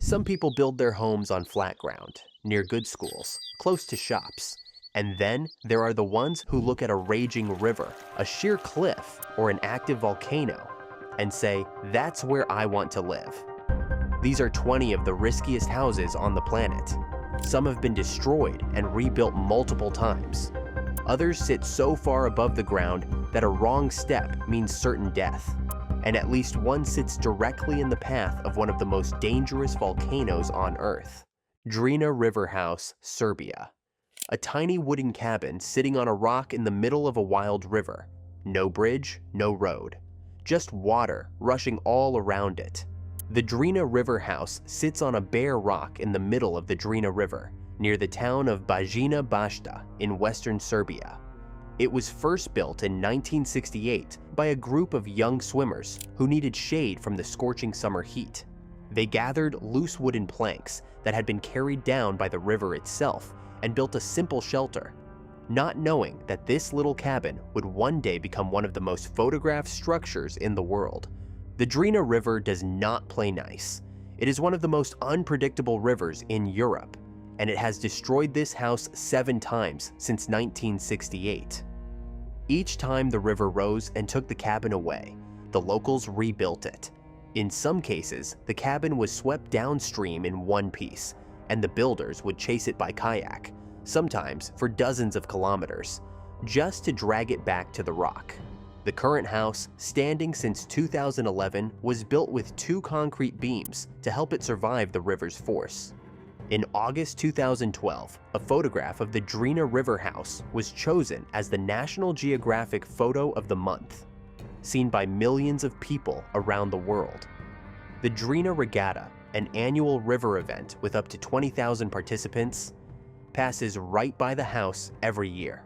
Some people build their homes on flat ground, near good schools, close to shops. And then there are the ones who look at a raging river, a sheer cliff, or an active volcano, and say, that's where I want to live. These are 20 of the riskiest houses on the planet. Some have been destroyed and rebuilt multiple times. Others sit so far above the ground that a wrong step means certain death. And at least one sits directly in the path of one of the most dangerous volcanoes on Earth. Drina Riverhouse, Serbia. A tiny wooden cabin sitting on a rock in the middle of a wild river. No bridge, no road. Just water rushing all around it. The Drina Riverhouse sits on a bare rock in the middle of the Drina River, near the town of Bajina Bašta in western Serbia. It was first built in 1968 by a group of young swimmers who needed shade from the scorching summer heat. They gathered loose wooden planks that had been carried down by the river itself and built a simple shelter, not knowing that this little cabin would one day become one of the most photographed structures in the world. The Drina River does not play nice. It is one of the most unpredictable rivers in Europe, and it has destroyed this house 7 times since 1968. Each time the river rose and took the cabin away, the locals rebuilt it. In some cases, the cabin was swept downstream in one piece, and the builders would chase it by kayak, sometimes for dozens of kilometers, just to drag it back to the rock. The current house, standing since 2011, was built with 2 concrete beams to help it survive the river's force. In August 2012, a photograph of the Drina Riverhouse was chosen as the National Geographic Photo of the Month, seen by millions of people around the world. The Drina Regatta, an annual river event with up to 20,000 participants, passes right by the house every year.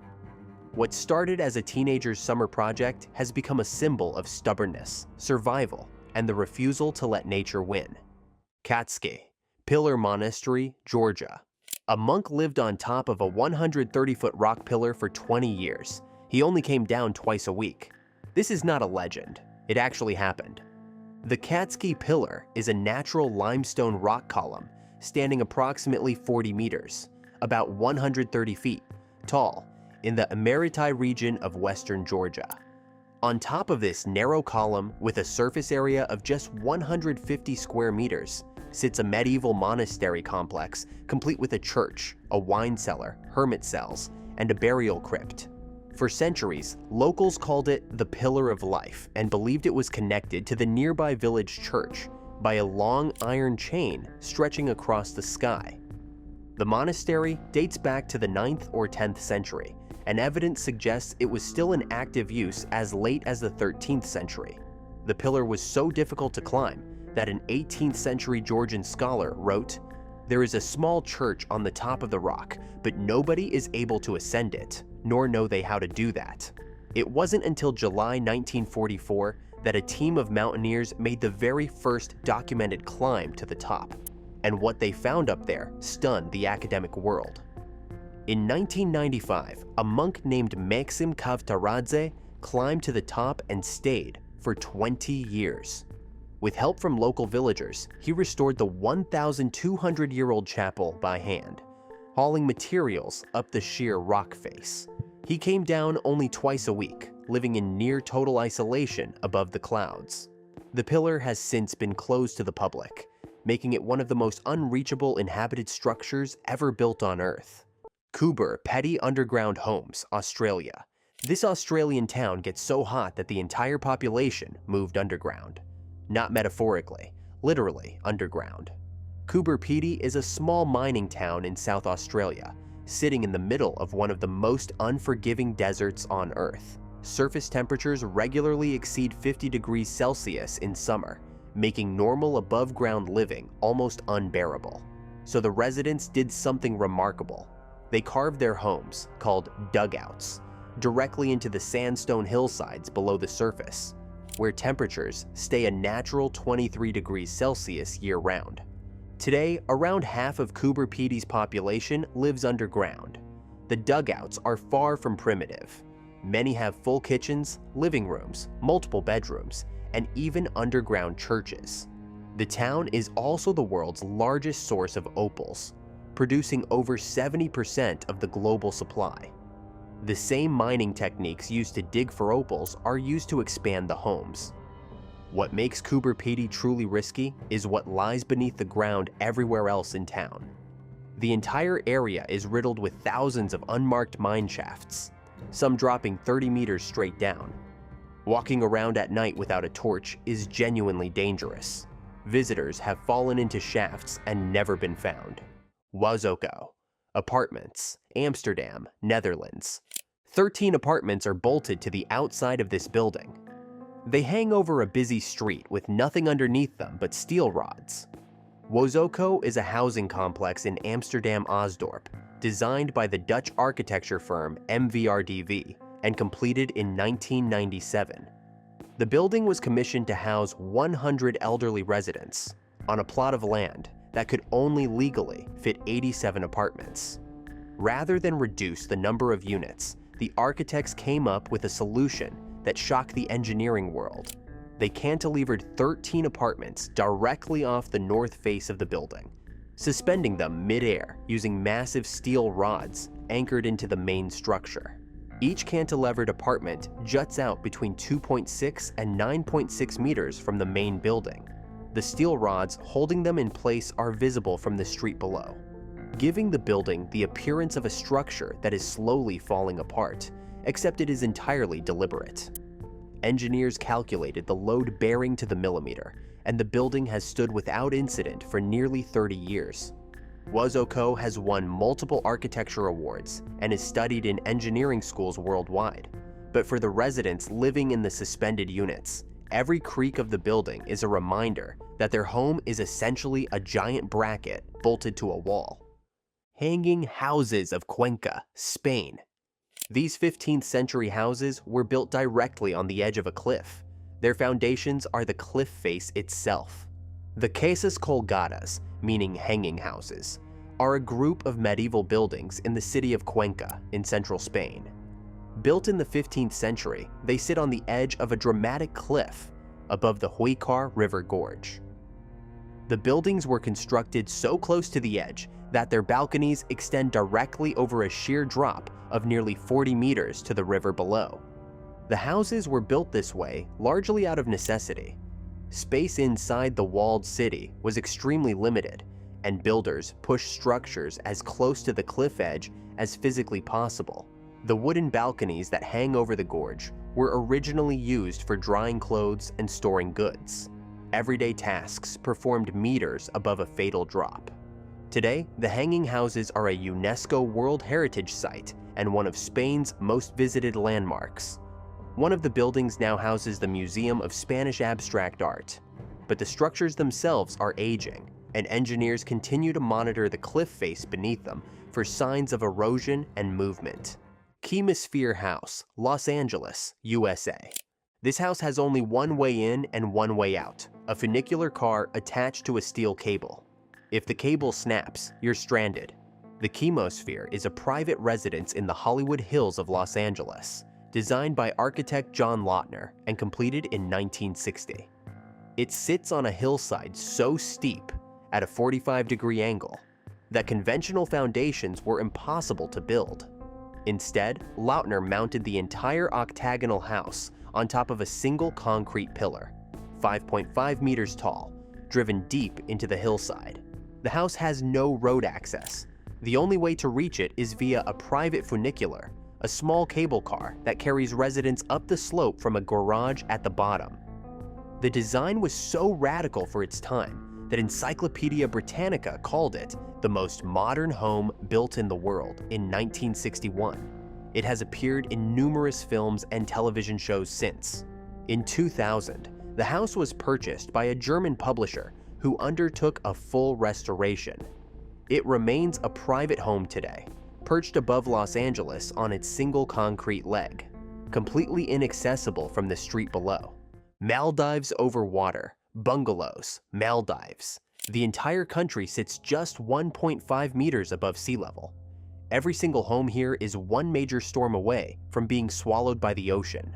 What started as a teenager's summer project has become a symbol of stubbornness, survival, and the refusal to let nature win. Katskhi, Pillar Monastery, Georgia. A monk lived on top of a 130-foot rock pillar for 20 years. He only came down twice a week. This is not a legend. It actually happened. The Katskhi Pillar is a natural limestone rock column standing approximately 40 meters, about 130 feet, tall, in the Emeriti region of western Georgia. On top of this narrow column with a surface area of just 150 square meters sits a medieval monastery complex complete with a church, a wine cellar, hermit cells, and a burial crypt. For centuries, locals called it the Pillar of Life and believed it was connected to the nearby village church by a long iron chain stretching across the sky. The monastery dates back to the 9th or 10th century, and evidence suggests it was still in active use as late as the 13th century. The pillar was so difficult to climb that an 18th century Georgian scholar wrote, "There is a small church on the top of the rock, but nobody is able to ascend it, nor know they how to do that." It wasn't until July 1944 that a team of mountaineers made the very first documented climb to the top, and what they found up there stunned the academic world. In 1995, a monk named Maxim Kavtaradze climbed to the top and stayed for 20 years. With help from local villagers, he restored the 1,200-year-old chapel by hand, hauling materials up the sheer rock face. He came down only twice a week, living in near total isolation above the clouds. The pillar has since been closed to the public, making it one of the most unreachable inhabited structures ever built on Earth. Coober, Pedy Underground Homes, Australia. This Australian town gets so hot that the entire population moved underground. Not metaphorically, literally underground. Coober Pedy is a small mining town in South Australia, sitting in the middle of one of the most unforgiving deserts on Earth. Surface temperatures regularly exceed 50 degrees Celsius in summer, making normal above-ground living almost unbearable. So the residents did something remarkable. They carved their homes, called dugouts, directly into the sandstone hillsides below the surface, where temperatures stay a natural 23 degrees Celsius year-round. Today, around half of Coober Pedy's population lives underground. The dugouts are far from primitive. Many have full kitchens, living rooms, multiple bedrooms, and even underground churches. The town is also the world's largest source of opals, producing over 70% of the global supply. The same mining techniques used to dig for opals are used to expand the homes. What makes Coober Pedy truly risky is what lies beneath the ground everywhere else in town. The entire area is riddled with thousands of unmarked mine shafts, some dropping 30 meters straight down. Walking around at night without a torch is genuinely dangerous. Visitors have fallen into shafts and never been found. Wozoco Apartments, Amsterdam, Netherlands. 13 apartments are bolted to the outside of this building. They hang over a busy street with nothing underneath them but steel rods. Wozoco is a housing complex in Amsterdam-Osdorp, designed by the Dutch architecture firm MVRDV and completed in 1997. The building was commissioned to house 100 elderly residents on a plot of land that could only legally fit 87 apartments. Rather than reduce the number of units, the architects came up with a solution that shocked the engineering world. They cantilevered 13 apartments directly off the north face of the building, suspending them mid-air using massive steel rods anchored into the main structure. Each cantilevered apartment juts out between 2.6 and 9.6 meters from the main building. The steel rods holding them in place are visible from the street below, giving the building the appearance of a structure that is slowly falling apart, except it is entirely deliberate. Engineers calculated the load bearing to the millimeter, and the building has stood without incident for nearly 30 years. Wozoco has won multiple architecture awards and is studied in engineering schools worldwide. But for the residents living in the suspended units, every creak of the building is a reminder that their home is essentially a giant bracket bolted to a wall. Hanging houses of Cuenca, Spain. These 15th century houses were built directly on the edge of a cliff. Their foundations are the cliff face itself. The Casas colgadas, meaning hanging houses, are a group of medieval buildings in the city of Cuenca in central Spain. Built in the 15th century, they sit on the edge of a dramatic cliff above the Huicar River Gorge. The buildings were constructed so close to the edge that their balconies extend directly over a sheer drop of nearly 40 meters to the river below. The houses were built this way largely out of necessity. Space inside the walled city was extremely limited, and builders pushed structures as close to the cliff edge as physically possible. The wooden balconies that hang over the gorge were originally used for drying clothes and storing goods, everyday tasks performed meters above a fatal drop. Today, the hanging houses are a UNESCO World Heritage Site and one of Spain's most visited landmarks. One of the buildings now houses the Museum of Spanish Abstract Art, but the structures themselves are aging, and engineers continue to monitor the cliff face beneath them for signs of erosion and movement. Chemosphere House, Los Angeles, USA. This house has only one way in and one way out, a funicular car attached to a steel cable. If the cable snaps, you're stranded. The Chemosphere is a private residence in the Hollywood Hills of Los Angeles, designed by architect John Lautner and completed in 1960. It sits on a hillside so steep, at a 45-degree angle, that conventional foundations were impossible to build. Instead, Lautner mounted the entire octagonal house on top of a single concrete pillar, 5.5 meters tall, driven deep into the hillside. The house has no road access. The only way to reach it is via a private funicular, a small cable car that carries residents up the slope from a garage at the bottom. The design was so radical for its time that Encyclopedia Britannica called it the most modern home built in the world in 1961. It has appeared in numerous films and television shows since. In 2000, the house was purchased by a German publisher who undertook a full restoration. It remains a private home today, perched above Los Angeles on its single concrete leg, completely inaccessible from the street below. Maldives over water, bungalows, Maldives. The entire country sits just 1.5 meters above sea level. Every single home here is one major storm away from being swallowed by the ocean.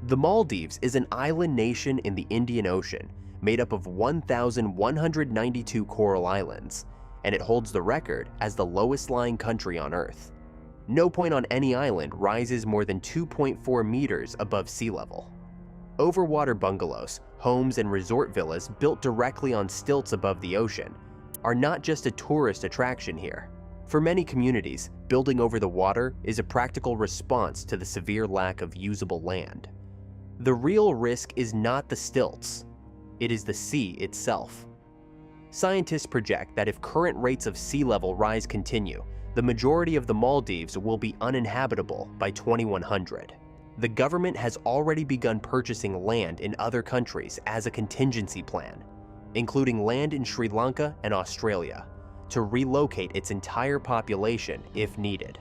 The Maldives is an island nation in the Indian Ocean, made up of 1,192 coral islands, and it holds the record as the lowest-lying country on Earth. No point on any island rises more than 2.4 meters above sea level. Overwater bungalows, homes, and resort villas built directly on stilts above the ocean are not just a tourist attraction here. For many communities, building over the water is a practical response to the severe lack of usable land. The real risk is not the stilts, it is the sea itself. Scientists project that if current rates of sea level rise continue, the majority of the Maldives will be uninhabitable by 2100. The government has already begun purchasing land in other countries as a contingency plan, including land in Sri Lanka and Australia, to relocate its entire population if needed.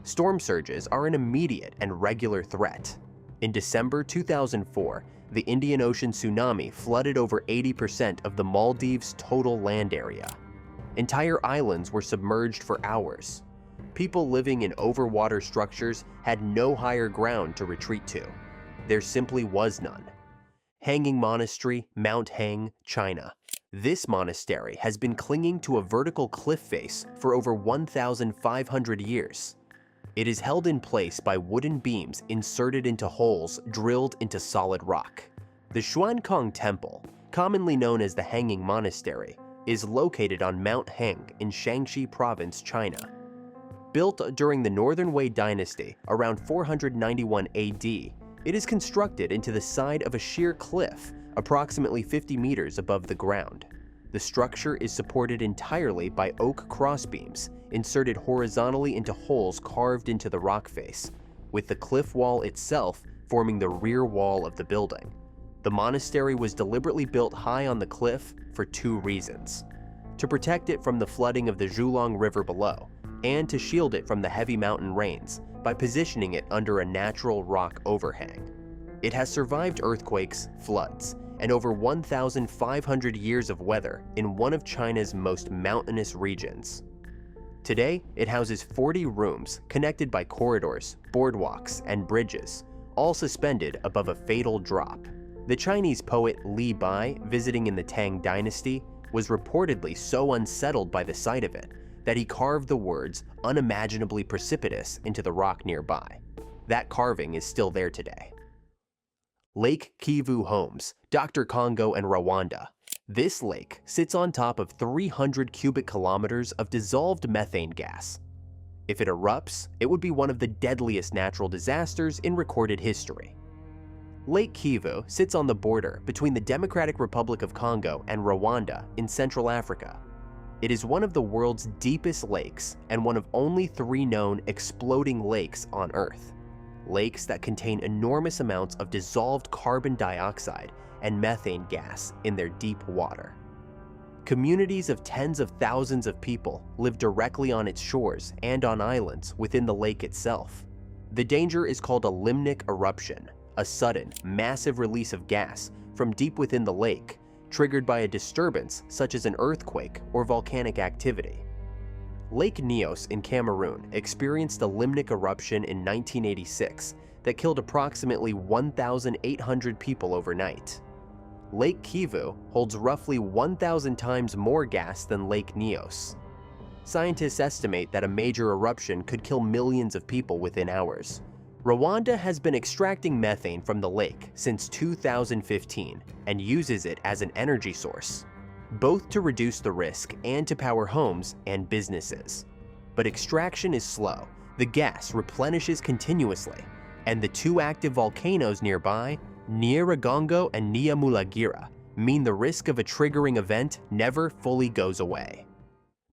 Storm surges are an immediate and regular threat. In December 2004, the Indian Ocean tsunami flooded over 80% of the Maldives' total land area. Entire islands were submerged for hours. People living in overwater structures had no higher ground to retreat to. There simply was none. Hanging Monastery, Mount Hang, China. This monastery has been clinging to a vertical cliff face for over 1,500 years. It is held in place by wooden beams inserted into holes drilled into solid rock. The Xuankong Temple, commonly known as the Hanging Monastery, is located on Mount Hang in Shaanxi Province, China. Built during the Northern Wei Dynasty around 491 AD, it is constructed into the side of a sheer cliff approximately 50 meters above the ground. The structure is supported entirely by oak crossbeams inserted horizontally into holes carved into the rock face, with the cliff wall itself forming the rear wall of the building. The monastery was deliberately built high on the cliff for two reasons: to protect it from the flooding of the Zhulong River below, and to shield it from the heavy mountain rains by positioning it under a natural rock overhang. It has survived earthquakes, floods, and over 1,500 years of weather in one of China's most mountainous regions. Today, it houses 40 rooms connected by corridors, boardwalks, and bridges, all suspended above a fatal drop. The Chinese poet Li Bai, visiting in the Tang Dynasty, was reportedly so unsettled by the sight of it that he carved the words "unimaginably precipitous" into the rock nearby. That carving is still there today. Lake Kivu Homes, Dr. Congo and Rwanda. This lake sits on top of 300 cubic kilometers of dissolved methane gas. If it erupts, it would be one of the deadliest natural disasters in recorded history. Lake Kivu sits on the border between the Democratic Republic of Congo and Rwanda in Central Africa. It is one of the world's deepest lakes and one of only 3 known exploding lakes on Earth. Lakes that contain enormous amounts of dissolved carbon dioxide and methane gas in their deep water. Communities of tens of thousands of people live directly on its shores and on islands within the lake itself. The danger is called a limnic eruption, a sudden, massive release of gas from deep within the lake, triggered by a disturbance such as an earthquake or volcanic activity. Lake Nyos in Cameroon experienced a limnic eruption in 1986 that killed approximately 1,800 people overnight. Lake Kivu holds roughly 1,000 times more gas than Lake Nyos. Scientists estimate that a major eruption could kill millions of people within hours. Rwanda has been extracting methane from the lake since 2015 and uses it as an energy source, both to reduce the risk and to power homes and businesses. But extraction is slow, the gas replenishes continuously, and the 2 active volcanoes nearby, Nyiragongo and Nyamulagira, mean the risk of a triggering event never fully goes away.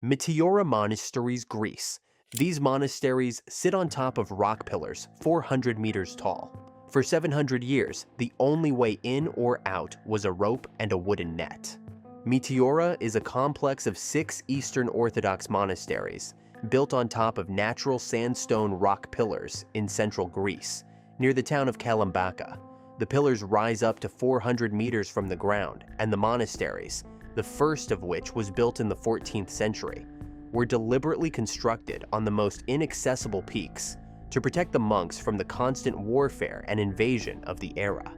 Meteora Monasteries, Greece. These monasteries sit on top of rock pillars 400 meters tall. For 700 years, the only way in or out was a rope and a wooden net. Meteora is a complex of 6 Eastern Orthodox monasteries built on top of natural sandstone rock pillars in central Greece, near the town of Kalambaka. The pillars rise up to 400 meters from the ground, and the monasteries, the first of which was built in the 14th century, were deliberately constructed on the most inaccessible peaks to protect the monks from the constant warfare and invasion of the era.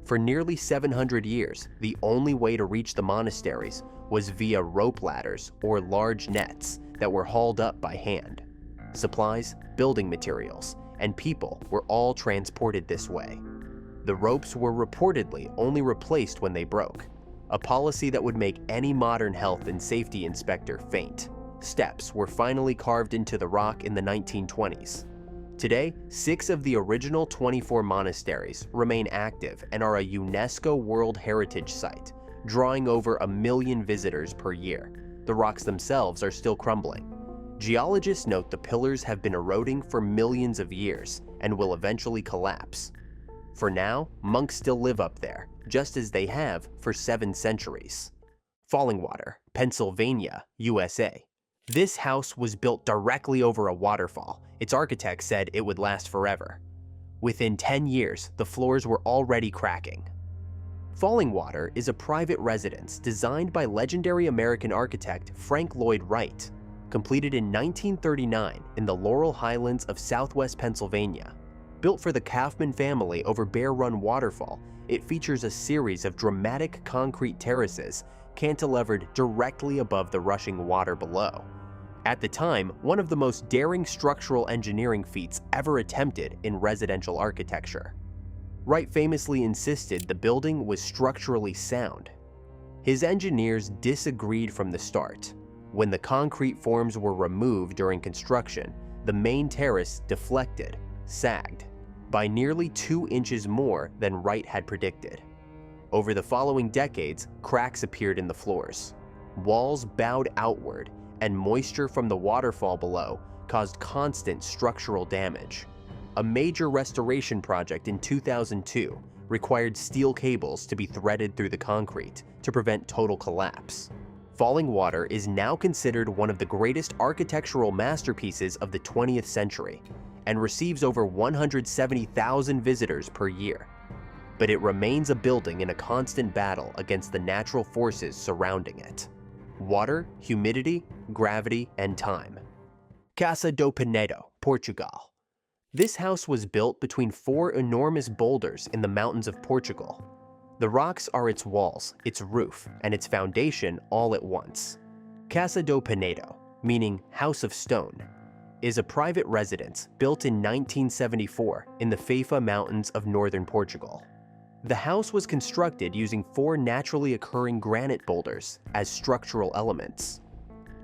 For nearly 700 years, the only way to reach the monasteries was via rope ladders or large nets that were hauled up by hand. Supplies, building materials, and people were all transported this way. The ropes were reportedly only replaced when they broke, a policy that would make any modern health and safety inspector faint. Steps were finally carved into the rock in the 1920s. Today, 6 of the original 24 monasteries remain active and are a UNESCO World Heritage Site, drawing over 1 million visitors per year. The rocks themselves are still crumbling. Geologists note the pillars have been eroding for millions of years and will eventually collapse. For now, monks still live up there, just as they have for 7 centuries. Fallingwater, Pennsylvania, USA. This house was built directly over a waterfall. Its architect said it would last forever. Within 10 years, the floors were already cracking. Fallingwater is a private residence designed by legendary American architect Frank Lloyd Wright, completed in 1939 in the Laurel Highlands of southwest Pennsylvania. Built for the Kaufman family over Bear Run Waterfall, it features a series of dramatic concrete terraces cantilevered directly above the rushing water below. At the time, one of the most daring structural engineering feats ever attempted in residential architecture. Wright famously insisted the building was structurally sound. His engineers disagreed from the start. When the concrete forms were removed during construction, the main terrace deflected, sagged, by nearly 2 inches more than Wright had predicted. Over the following decades, cracks appeared in the floors. Walls bowed outward, and moisture from the waterfall below caused constant structural damage. A major restoration project in 2002 required steel cables to be threaded through the concrete to prevent total collapse. Fallingwater is now considered one of the greatest architectural masterpieces of the 20th century and receives over 170,000 visitors per year. But it remains a building in a constant battle against the natural forces surrounding it: water, humidity, gravity, and time. Casa do Penedo, Portugal. This house was built between 4 enormous boulders in the mountains of Portugal. The rocks are its walls, its roof, and its foundation all at once. Casa do Penedo, meaning House of Stone, is a private residence built in 1974 in the Faifa Mountains of northern Portugal. The house was constructed using 4 naturally occurring granite boulders as structural elements.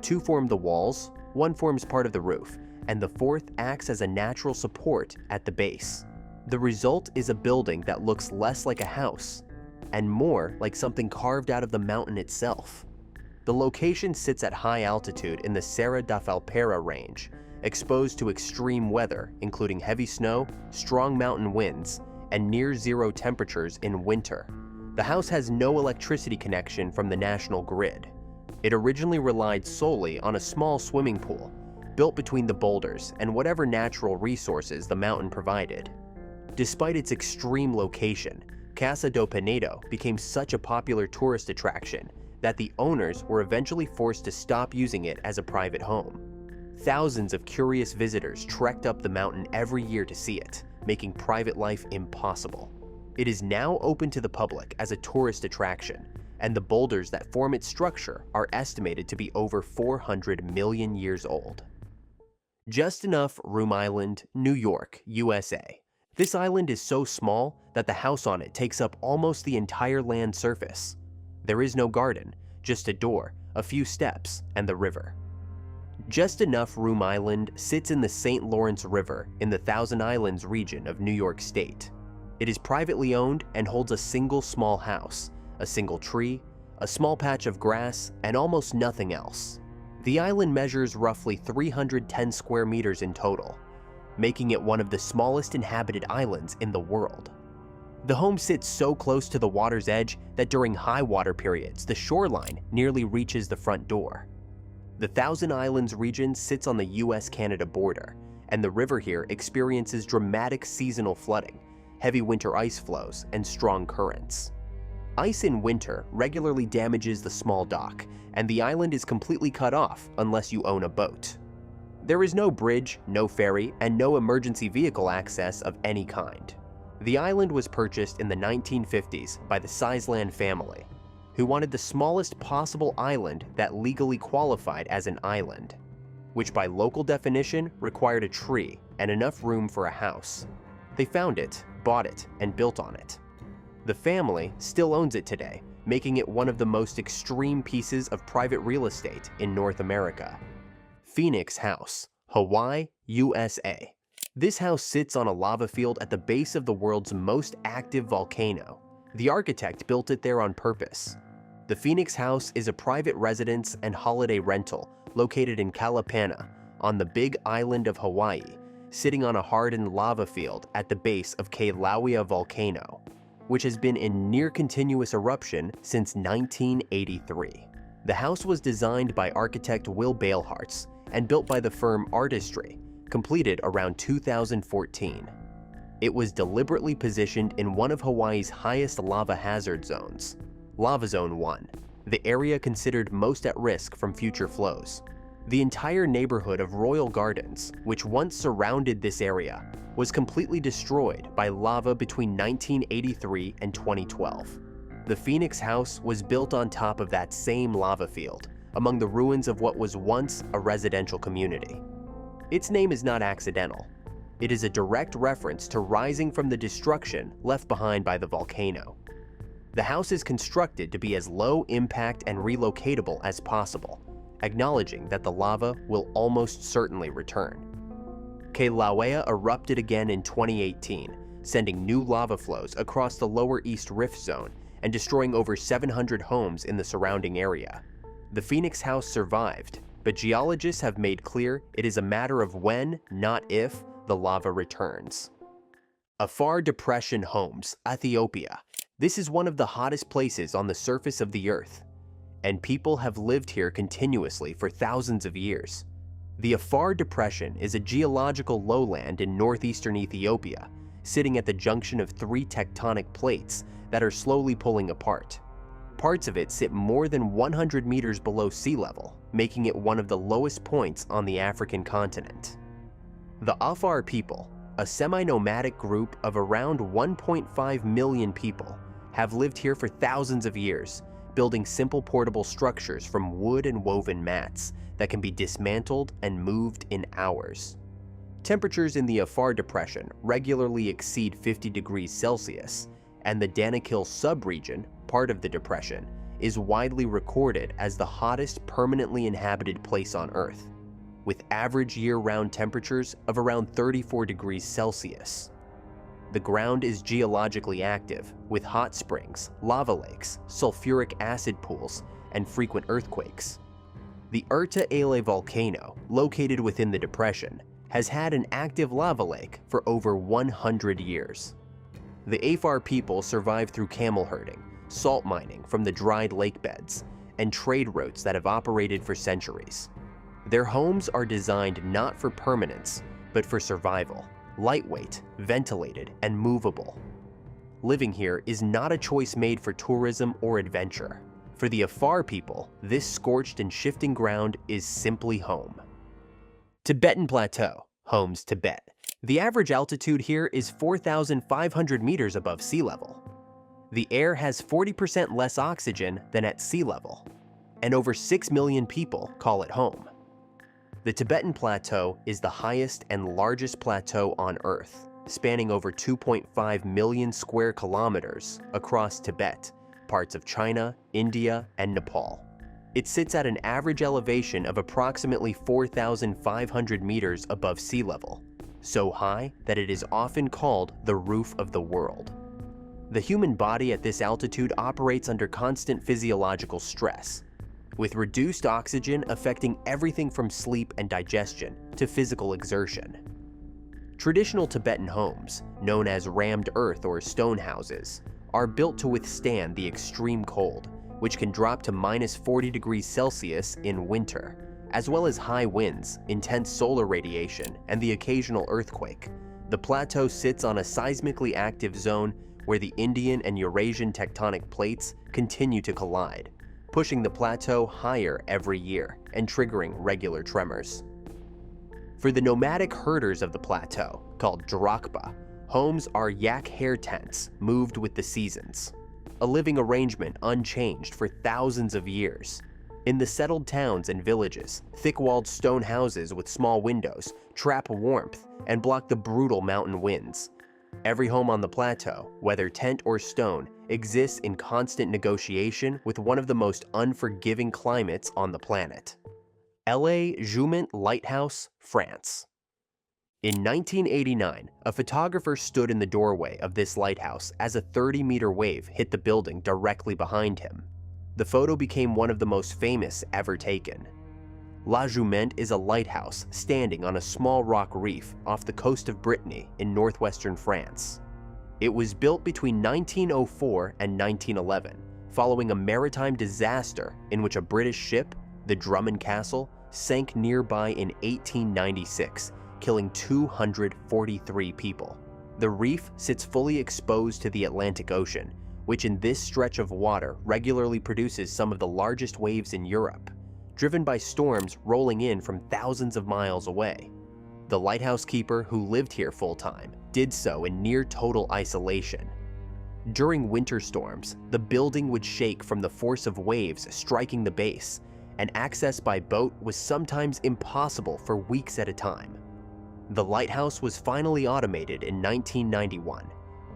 2 form the walls, 1 forms part of the roof, and the 4th acts as a natural support at the base. The result is a building that looks less like a house and more like something carved out of the mountain itself. The location sits at high altitude in the Serra da Falpera range, exposed to extreme weather, including heavy snow, strong mountain winds, and near-zero temperatures in winter. The house has no electricity connection from the national grid. It originally relied solely on a small swimming pool, built between the boulders and whatever natural resources the mountain provided. Despite its extreme location, Casa do Penedo became such a popular tourist attraction that the owners were eventually forced to stop using it as a private home. Thousands of curious visitors trekked up the mountain every year to see it, making private life impossible. It is now open to the public as a tourist attraction, and the boulders that form its structure are estimated to be over 400 million years old. Just Enough Room Island, New York, USA. This island is so small that the house on it takes up almost the entire land surface. There is no garden, just a door, a few steps, and the river. Just Enough Room Island sits in the St. Lawrence River in the Thousand Islands region of New York State. It is privately owned and holds a single small house, a single tree, a small patch of grass, and almost nothing else. The island measures roughly 310 square meters in total, making it one of the smallest inhabited islands in the world. The home sits so close to the water's edge that during high water periods, the shoreline nearly reaches the front door. The Thousand Islands region sits on the US-Canada border, and the river here experiences dramatic seasonal flooding, heavy winter ice flows, and strong currents. Ice in winter regularly damages the small dock, and the island is completely cut off unless you own a boat. There is no bridge, no ferry, and no emergency vehicle access of any kind. The island was purchased in the 1950s by the Sizeland family, who wanted the smallest possible island that legally qualified as an island, which by local definition required a tree and enough room for a house. They found it, bought it, and built on it. The family still owns it today, making it one of the most extreme pieces of private real estate in North America. Phoenix House, Hawaii, USA. This house sits on a lava field at the base of the world's most active volcano. The architect built it there on purpose. The Phoenix House is a private residence and holiday rental located in Kalapana on the Big Island of Hawaii, sitting on a hardened lava field at the base of Kilauea volcano, which has been in near-continuous eruption since 1983. The house was designed by architect Will Baleharts and built by the firm Artistry, completed around 2014. It was deliberately positioned in one of Hawaii's highest lava hazard zones, Lava Zone 1, the area considered most at risk from future flows. The entire neighborhood of Royal Gardens, which once surrounded this area, was completely destroyed by lava between 1983 and 2012. The Phoenix House was built on top of that same lava field, among the ruins of what was once a residential community. Its name is not accidental. It is a direct reference to rising from the destruction left behind by the volcano. The house is constructed to be as low impact and relocatable as possible, acknowledging that the lava will almost certainly return. Kilauea erupted again in 2018, sending new lava flows across the lower East Rift Zone and destroying over 700 homes in the surrounding area. The Phoenix House survived, but geologists have made clear it is a matter of when, not if, the lava returns. Afar Depression Homes, Ethiopia. This is one of the hottest places on the surface of the earth, and people have lived here continuously for thousands of years. The Afar Depression is a geological lowland in northeastern Ethiopia, sitting at the junction of three tectonic plates that are slowly pulling apart. Parts of it sit more than 100 meters below sea level, making it one of the lowest points on the African continent. The Afar people, a semi-nomadic group of around 1.5 million people, have lived here for thousands of years, building simple portable structures from wood and woven mats that can be dismantled and moved in hours. Temperatures in the Afar Depression regularly exceed 50 degrees Celsius, and the Danakil subregion, part of the depression, is widely recorded as the hottest permanently inhabited place on Earth, with average year-round temperatures of around 34 degrees Celsius. The ground is geologically active, with hot springs, lava lakes, sulfuric acid pools, and frequent earthquakes. The Erta Ale volcano, located within the depression, has had an active lava lake for over 100 years. The Afar people survived through camel herding, salt mining from the dried lake beds, and trade routes that have operated for centuries. Their homes are designed not for permanence, but for survival, lightweight, ventilated, and movable. Living here is not a choice made for tourism or adventure. For the Afar people, this scorched and shifting ground is simply home. Tibetan Plateau, Homes, Tibet. The average altitude here is 4,500 meters above sea level. The air has 40% less oxygen than at sea level, and over 6 million people call it home. The Tibetan Plateau is the highest and largest plateau on Earth, spanning over 2.5 million square kilometers across Tibet, parts of China, India, and Nepal. It sits at an average elevation of approximately 4,500 meters above sea level, so high that it is often called the roof of the world. The human body at this altitude operates under constant physiological stress, with reduced oxygen affecting everything from sleep and digestion to physical exertion. Traditional Tibetan homes, known as rammed earth or stone houses, are built to withstand the extreme cold, which can drop to minus 40 degrees Celsius in winter, as well as high winds, intense solar radiation, and the occasional earthquake. The plateau sits on a seismically active zone where the Indian and Eurasian tectonic plates continue to collide, pushing the plateau higher every year and triggering regular tremors. For the nomadic herders of the plateau, called Drakpa, Homes are yak hair tents moved with the seasons, a living arrangement unchanged for thousands of years. In the settled towns and villages, thick-walled stone houses with small windows trap warmth and block the brutal mountain winds. Every home on the plateau, whether tent or stone, exists in constant negotiation with one of the most unforgiving climates on the planet. LA Jument Lighthouse, France. In 1989, a photographer stood in the doorway of this lighthouse as a 30-meter wave hit the building directly behind him. The photo became one of the most famous ever taken. La Jument is a lighthouse standing on a small rock reef off the coast of Brittany in northwestern France. It was built between 1904 and 1911, following a maritime disaster in which a British ship, the Drummond Castle, sank nearby in 1896, killing 243 people. The reef sits fully exposed to the Atlantic Ocean, which in this stretch of water regularly produces some of the largest waves in Europe, driven by storms rolling in from thousands of miles away. The lighthouse keeper, who lived here full-time, did so in near total isolation. During winter storms, the building would shake from the force of waves striking the base, and access by boat was sometimes impossible for weeks at a time. The lighthouse was finally automated in 1991,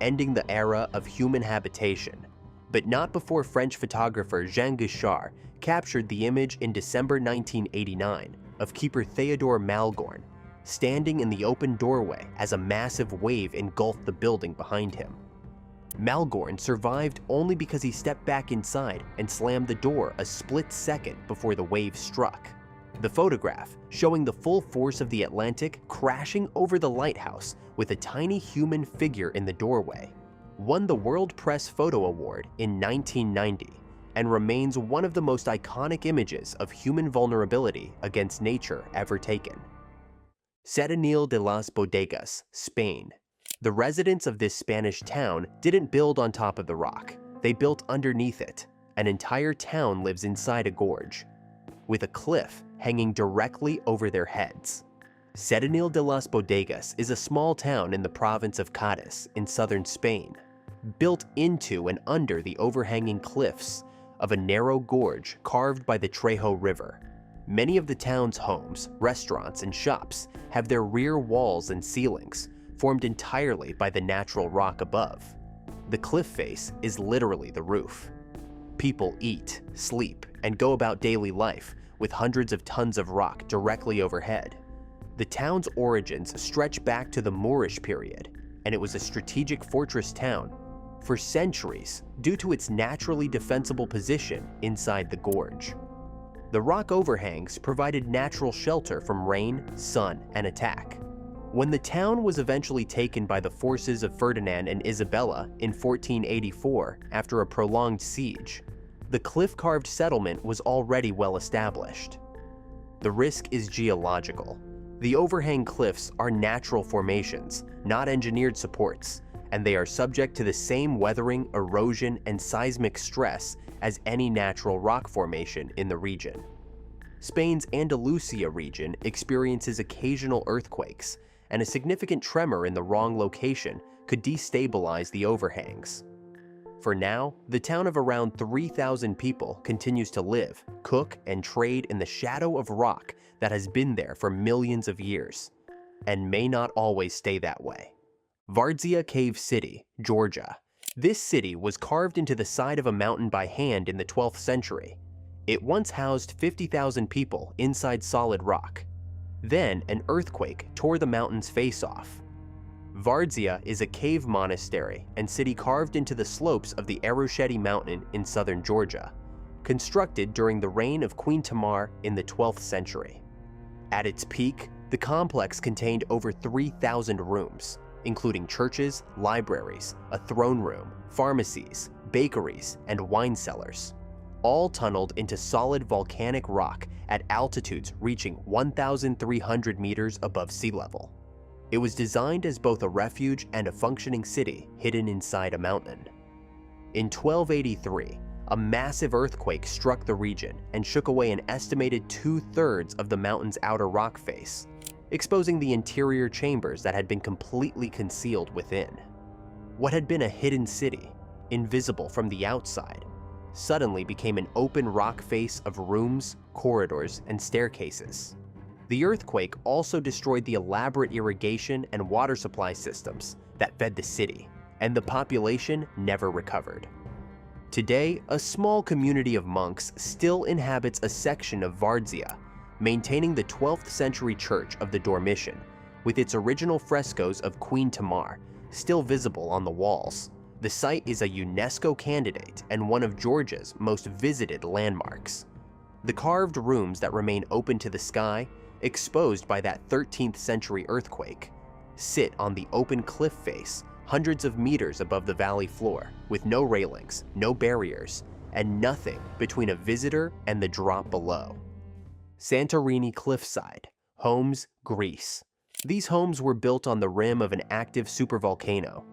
ending the era of human habitation, but not before French photographer Jean Guichard captured the image in December 1989 of keeper Theodore Malgorn, standing in the open doorway as a massive wave engulfed the building behind him. Malgorn survived only because he stepped back inside and slammed the door a split second before the wave struck. The photograph, showing the full force of the Atlantic crashing over the lighthouse with a tiny human figure in the doorway, won the World Press Photo Award in 1990 and remains one of the most iconic images of human vulnerability against nature ever taken. Setenil de las Bodegas, Spain. The residents of this Spanish town didn't build on top of the rock, they built underneath it. An entire town lives inside a gorge, with a cliff hanging directly over their heads. Setenil de las Bodegas is a small town in the province of Cádiz in southern Spain, built into and under the overhanging cliffs of a narrow gorge carved by the Trejo River. Many of the town's homes, restaurants, and shops have their rear walls and ceilings formed entirely by the natural rock above. The cliff face is literally the roof. People eat, sleep, and go about daily life with hundreds of tons of rock directly overhead. The town's origins stretch back to the Moorish period, and it was a strategic fortress town for centuries due to its naturally defensible position inside the gorge. The rock overhangs provided natural shelter from rain, sun, and attack. When the town was eventually taken by the forces of Ferdinand and Isabella in 1484 after a prolonged siege, the cliff-carved settlement was already well established. The risk is geological. The overhang cliffs are natural formations, not engineered supports, and they are subject to the same weathering, erosion, and seismic stress as any natural rock formation in the region. Spain's Andalusia region experiences occasional earthquakes, and a significant tremor in the wrong location could destabilize the overhangs. For now, the town of around 3,000 people continues to live, cook, and trade in the shadow of rock that has been there for millions of years, and may not always stay that way. Vardzia Cave City, Georgia. This city was carved into the side of a mountain by hand in the 12th century. It once housed 50,000 people inside solid rock. Then an earthquake tore the mountain's face off. Vardzia is a cave monastery and city carved into the slopes of the Erusheti Mountain in southern Georgia, constructed during the reign of Queen Tamar in the 12th century. At its peak, the complex contained over 3,000 rooms, including churches, libraries, a throne room, pharmacies, bakeries, and wine cellars, all tunneled into solid volcanic rock at altitudes reaching 1,300 meters above sea level. It was designed as both a refuge and a functioning city hidden inside a mountain. In 1283, a massive earthquake struck the region and shook away an estimated 2/3 of the mountain's outer rock face. exposing the interior chambers that had been completely concealed within. What had been a hidden city, invisible from the outside, suddenly became an open rock face of rooms, corridors, and staircases. The earthquake also destroyed the elaborate irrigation and water supply systems that fed the city, and the population never recovered. Today, a small community of monks still inhabits a section of Vardzia, maintaining the 12th century church of the Dormition, with its original frescoes of Queen Tamar still visible on the walls. The site is a UNESCO candidate and one of Georgia's most visited landmarks. The carved rooms that remain open to the sky, exposed by that 13th century earthquake, sit on the open cliff face hundreds of meters above the valley floor, with no railings, no barriers, and nothing between a visitor and the drop below. Santorini cliffside, Homes, Greece. These homes were built on the rim of an active supervolcano.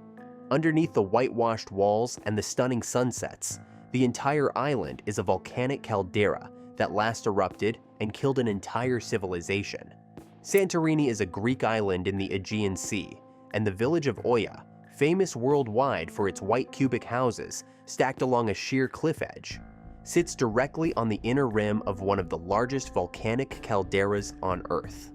Underneath the whitewashed walls and the stunning sunsets, the entire island is a volcanic caldera that last erupted and killed an entire civilization. Santorini is a Greek island in the Aegean Sea, and the village of Oya, famous worldwide for its white cubic houses stacked along a sheer cliff edge, sits directly on the inner rim of one of the largest volcanic calderas on Earth.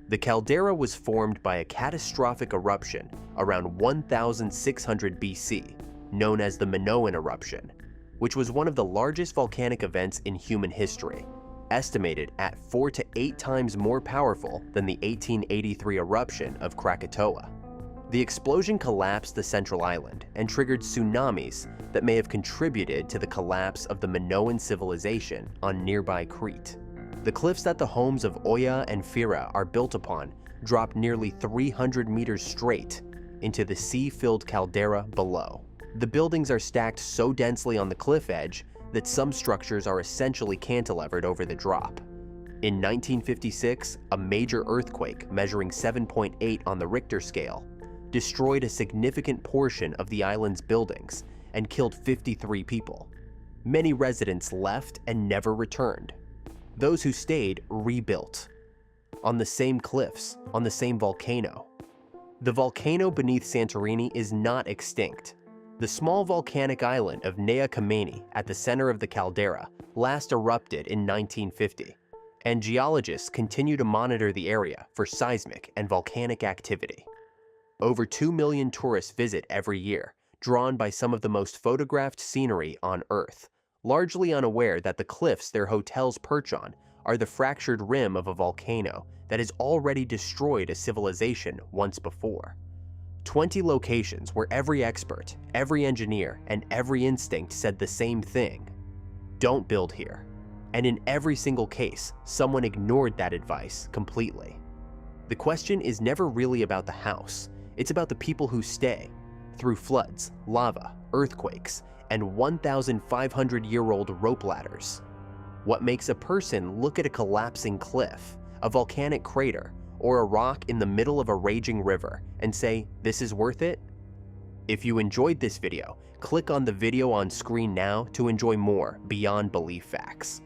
The caldera was formed by a catastrophic eruption around 1600 BC, known as the Minoan eruption, which was one of the largest volcanic events in human history, estimated at 4 to 8 times more powerful than the 1883 eruption of Krakatoa. The explosion collapsed the central island and triggered tsunamis that may have contributed to the collapse of the Minoan civilization on nearby Crete. The cliffs that the homes of Oya and Fira are built upon drop nearly 300 meters straight into the sea-filled caldera below. The buildings are stacked so densely on the cliff edge that some structures are essentially cantilevered over the drop. In 1956, a major earthquake measuring 7.8 on the Richter scale destroyed a significant portion of the island's buildings and killed 53 people. Many residents left and never returned. Those who stayed rebuilt. On the same cliffs, on the same volcano. The volcano beneath Santorini is not extinct. The small volcanic island of Nea Kameni at the center of the caldera last erupted in 1950, and geologists continue to monitor the area for seismic and volcanic activity. Over 2 million tourists visit every year, drawn by some of the most photographed scenery on Earth, largely unaware that the cliffs their hotels perch on are the fractured rim of a volcano that has already destroyed a civilization once before. 20 locations where every expert, every engineer, and every instinct said the same thing: don't build here. And in every single case, someone ignored that advice completely. The question is never really about the house, it's about the people who stay, through floods, lava, earthquakes, and 1,500-year-old rope ladders. What makes a person look at a collapsing cliff, a volcanic crater, or a rock in the middle of a raging river and say, this is worth it? If you enjoyed this video, click on the video on screen now to enjoy more Beyond Belief Facts.